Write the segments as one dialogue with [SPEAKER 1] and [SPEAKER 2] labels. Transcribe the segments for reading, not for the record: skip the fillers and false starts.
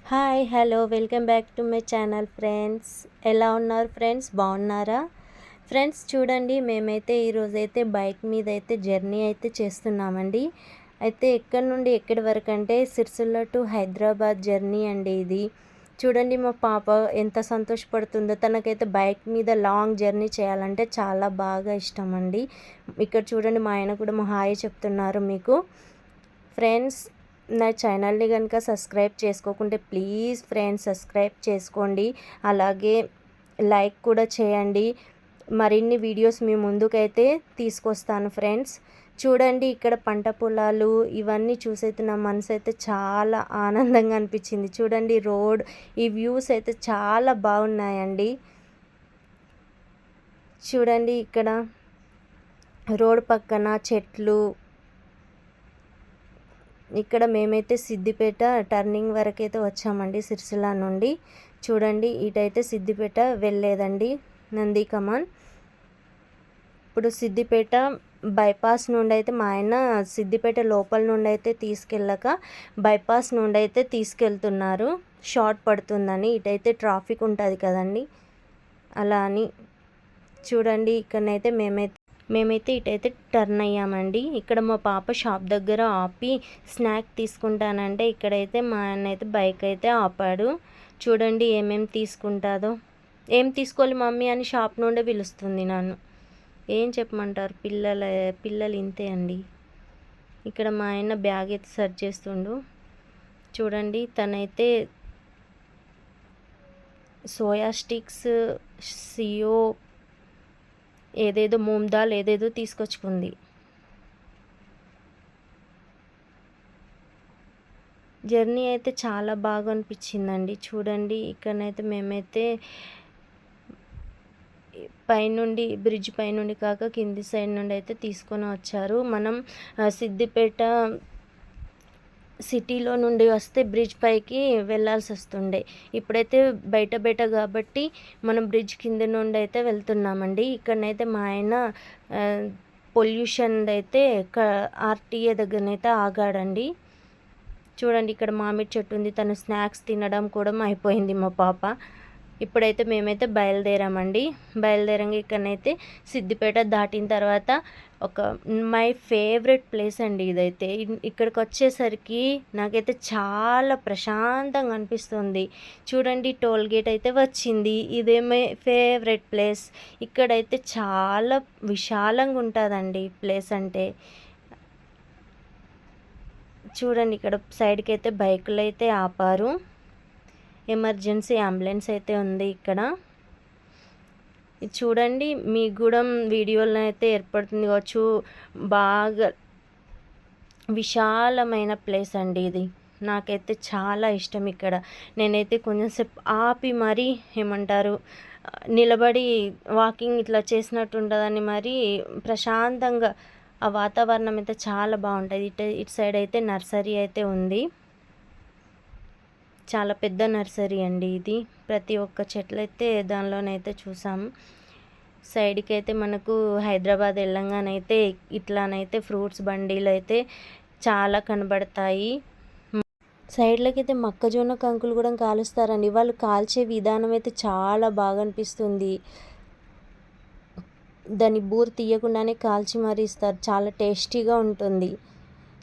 [SPEAKER 1] Hi hello welcome back to my channel friends. ఎలా ఉన్నారు friends? బాగున్నారా ఫ్రెండ్స్? చూడండి, మేమైతే ఈరోజైతే బైక్ మీద అయితే జర్నీ అయితే చేస్తున్నామండి. అయితే ఎక్కడి నుండి ఎక్కడి వరకు అంటే సిరిసిల్ల టు హైదరాబాద్ జర్నీ అండి ఇది. చూడండి, మా పాప ఎంత సంతోషపడుతుందో. తనకైతే బైక్ మీద లాంగ్ జర్నీ చేయాలంటే చాలా బాగా ఇష్టం అండి. ఇక్కడ చూడండి, మా ఆయన కూడా మా హాయ్ చెప్తున్నారు మీకు. ఫ్రెండ్స్, నా ఛానల్ని కనుక సబ్స్క్రైబ్ చేసుకోకుంటే ప్లీజ్ ఫ్రెండ్స్ సబ్స్క్రైబ్ చేసుకోండి. అలాగే లైక్ కూడా చేయండి. మరిన్ని వీడియోస్ మీ ముందుకైతే తీసుకొస్తాను ఫ్రెండ్స్. చూడండి, ఇక్కడ పంట పొలాలు ఇవన్నీ చూసైతే నా మనసు అయితే చాలా ఆనందంగా అనిపించింది. చూడండి, రోడ్ ఈ వ్యూస్ అయితే చాలా బాగున్నాయండి. చూడండి, ఇక్కడ రోడ్ పక్కన చెట్లు. ఇక్కడ మేమైతే సిద్దిపేట టర్నింగ్ వరకు అయితే వచ్చామండి సిరిసిల్ల నుండి. చూడండి, ఇటైతే సిద్దిపేట వెళ్ళేదండి నంది కమాన్. ఇప్పుడు సిద్దిపేట బైపాస్ నుండి అయితే మా ఆయన సిద్దిపేట లోపల నుండి అయితే తీసుకెళ్ళక బైపాస్ నుండి అయితే తీసుకెళ్తున్నారు. షార్ట్ పడుతుందని, ఇటైతే ట్రాఫిక్ ఉంటుంది కదండి, అలా అని. చూడండి, ఇక్కడనైతే మేమైతే ఇటైతే టర్న్ అయ్యామండి. ఇక్కడ మా పాప షాప్ దగ్గర ఆపి స్నాక్ తీసుకుంటానంటే ఇక్కడైతే మా ఆయన అయితే బైక్ అయితే ఆపాడు. చూడండి, ఏమేమి తీసుకుంటుందో. ఏం తీసుకోవాలి మమ్మీ అని షాప్ నుండే పిలుస్తుంది నన్ను. ఏం చెప్పమంటారు, పిల్లలు ఇంతే అండి. ఇక్కడ మా ఆయన బ్యాగ్ అయితే సెర్చ్ చేస్తుండు. చూడండి, తనైతే సోయా స్టిక్స్, సియో, ఏదేదో మూంగ్ దాల్ ఏదేదో తీసుకొచ్చుకుంది. జర్నీ అయితే చాలా బాగా అనిపించిందండి. చూడండి, ఇక్కడనైతే మేమైతే పైనుండి బ్రిడ్జ్ పైనుండి కాక కింది సైడ్ నుండి అయితే తీసుకొని వచ్చారు. మనం సిద్దిపేట సిటీలో నుండి వస్తే బ్రిడ్జ్ పైకి వెళ్ళాల్సి వస్తుండే. ఇప్పుడైతే బయట కాబట్టి మనం బ్రిడ్జ్ కింద నుండి అయితే వెళ్తున్నామండి. ఇక్కడనైతే మా ఆయన పొల్యూషన్ అయితే ఆర్టీఏ దగ్గరనైతే ఆగాడండి. చూడండి, ఇక్కడ మామిడి చెట్టు ఉంది. తను స్నాక్స్ తినడం కూడా అయిపోయింది మా పాప. ఇప్పుడైతే మేమైతే బయలుదేరామండి. బయలుదేరంగా ఇక్కడనైతే సిద్దిపేట దాటిన తర్వాత ఒక మై ఫేవరెట్ ప్లేస్ అండి ఇదైతే. ఇక్కడికి వచ్చేసరికి నాకైతే చాలా ప్రశాంతంగా అనిపిస్తుంది. చూడండి, టోల్ గేట్ అయితే వచ్చింది. ఇదే మై ఫేవరెట్ ప్లేస్. ఇక్కడైతే చాలా విశాలంగా ఉంటుందండి ప్లేస్ అంటే. చూడండి, ఇక్కడ సైడ్కి అయితే బైకులు అయితే ఆపారు. ఎమర్జెన్సీ అంబులెన్స్ అయితే ఉంది ఇక్కడ. చూడండి, మీకు కూడా వీడియోలో అయితే ఏర్పడుతుంది కావచ్చు. బాగా విశాలమైన ప్లేస్ అండి ఇది. నాకైతే చాలా ఇష్టం ఇక్కడ. నేనైతే కొంచెంసేపు ఆపి మరీ ఏమంటారు నిలబడి వాకింగ్ ఇట్లా చేసినట్టు ఉంటుందని మరీ ప్రశాంతంగా ఆ వాతావరణం అయితే చాలా బాగుంటుంది. ఇటు సైడ్ అయితే నర్సరీ అయితే ఉంది. చాలా పెద్ద నర్సరీ అండి ఇది. ప్రతి ఒక్క చెట్లు అయితే దానిలోనైతే చూసాము. సైడ్కి అయితే మనకు హైదరాబాద్ వెళ్ళంగానైతే ఇట్లానైతే ఫ్రూట్స్ బండిలు అయితే చాలా కనబడతాయి. సైడ్లకి అయితే మొక్కజొన్న కంకులు కూడా కాలుస్తారండి. వాళ్ళు కాల్చే విధానం అయితే చాలా బాగా అనిపిస్తుంది. దాన్ని బూరు తీయకుండానే కాల్చి మరీ ఇస్తారు. చాలా టేస్టీగా ఉంటుంది.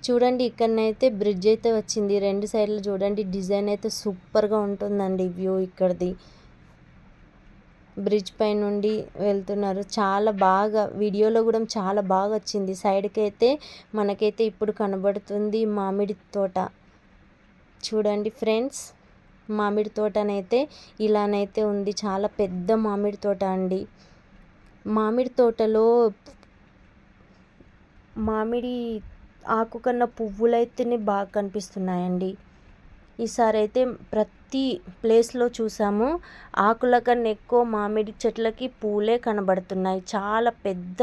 [SPEAKER 1] చూడండి, ఇక్కడనైతే బ్రిడ్జ్ అయితే వచ్చింది. రెండు సైడ్లు చూడండి, డిజైన్ అయితే సూపర్గా ఉంటుందండి వ్యూ ఇక్కడిది. బ్రిడ్జ్ పై నుండి వెళ్తున్నారు. చాలా బాగా వీడియోలో కూడా చాలా బాగా వచ్చింది. సైడ్కి అయితే మనకైతే ఇప్పుడు కనబడుతుంది మామిడి తోట. చూడండి ఫ్రెండ్స్, మామిడి తోటనైతే ఇలానైతే ఉంది. చాలా పెద్ద మామిడి తోట అండి. మామిడి తోటలో మామిడి ఆకు కన్నా పువ్వులైతేనే బాగా కనిపిస్తున్నాయండి. ఈసారి అయితే ప్రతి ప్లేస్లో చూసాము, ఆకుల కన్నా ఎక్కువ మామిడి చెట్లకి పూలే కనబడుతున్నాయి. చాలా పెద్ద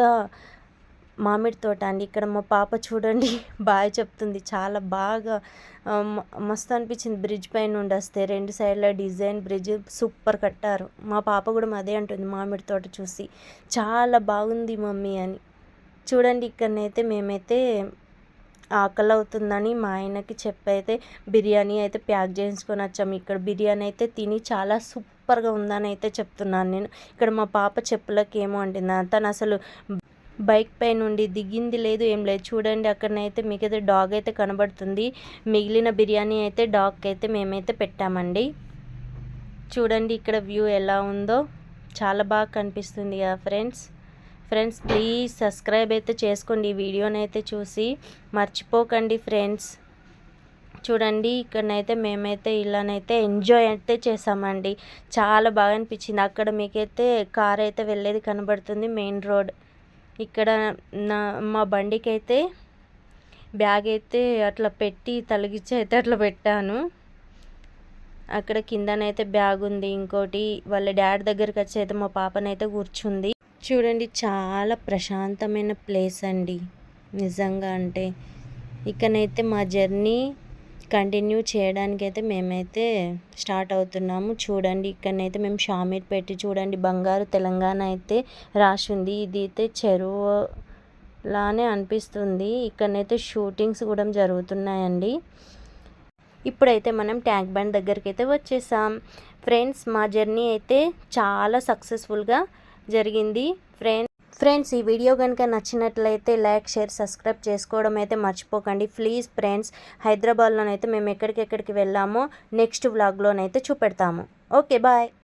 [SPEAKER 1] మామిడి తోట అండి. ఇక్కడ మా పాప చూడండి బాగా చెప్తుంది. చాలా బాగా మస్తు అనిపించింది. బ్రిడ్జ్ పైన నుండి వస్తే రెండు సైడ్ల డిజైన్ బ్రిడ్జ్ సూపర్ కట్టారు. మా పాప కూడా అదే అంటుంది మామిడి తోట చూసి, చాలా బాగుంది మమ్మీ అని. చూడండి, ఇక్కడనైతే మేమైతే ఆకలి అవుతుందని మా ఆయనకి చెప్పైతే బిర్యానీ అయితే ప్యాక్ చేసుకొని వచ్చాము. ఇక్కడ బిర్యానీ అయితే తిని చాలా సూపర్గా ఉందని అయితే చెప్తున్నాను నేను. ఇక్కడ మా పాప చెప్పులకి ఏమో అంటుంది, తను అసలు బైక్ పై నుండి దిగింది లేదు, ఏం లేదు. చూడండి అక్కడనైతే మీకైతే డాగ్ అయితే కనబడుతుంది. మిగిలిన బిర్యానీ అయితే డాగ్కి అయితే మేమైతే పెట్టామండి. చూడండి ఇక్కడ వ్యూ ఎలా ఉందో, చాలా బాగా కనిపిస్తుంది కదా ఫ్రెండ్స్ ప్లీజ్ సబ్స్క్రైబ్ అయితే చేసుకోండి ఈ వీడియోని అయితే చూసి మర్చిపోకండి ఫ్రెండ్స్. చూడండి ఇక్కడనైతే మేమైతే ఇలానైతే ఎంజాయ్ అయితే చేసామండి. చాలా బాగా అనిపించింది. అక్కడ మీకైతే కార్ అయితే వెళ్ళేది కనబడుతుంది, మెయిన్ రోడ్. ఇక్కడ మా బండికి అయితే బ్యాగ్ అయితే అట్లా పెట్టి తలిగించి అయితే అట్లా పెట్టాను. అక్కడ కిందనైతే బ్యాగ్ ఉంది. ఇంకోటి వాళ్ళ డాడీ దగ్గరికి వచ్చి అయితే మా పాపనైతే కూర్చుంది. చూడండి చాలా ప్రశాంతమైన ప్లేస్ అండి నిజంగా. అంటే ఇక్కడనైతే మా జర్నీ కంటిన్యూ చేయడానికి అయితే మేమైతే స్టార్ట్ అవుతున్నాము. చూడండి ఇక్కడనైతే మేము షామీర్ పెట్టి, చూడండి బంగారు తెలంగాణ అయితే రాసి ఉంది. ఇది అయితే చెరువు లానే అనిపిస్తుంది. ఇక్కడనైతే షూటింగ్స్ కూడా జరుగుతున్నాయండి. ఇప్పుడైతే మనం ట్యాంక్ బండ్ దగ్గరికి అయితే వచ్చేసాం ఫ్రెండ్స్. మా జర్నీ అయితే చాలా సక్సెస్ఫుల్గా జరిగింది ఫ్రెండ్స్. ఈ వీడియో కనుక నచ్చినట్లయితే లైక్, షేర్, సబ్స్క్రైబ్ చేసుకోవడం అయితే మర్చిపోకండి ప్లీజ్ ఫ్రెండ్స్. హైదరాబాద్లోనైతే మేము ఎక్కడికి వెళ్ళామో నెక్స్ట్ వ్లాగ్లోనైతే చూపెడతాము. Okay bye.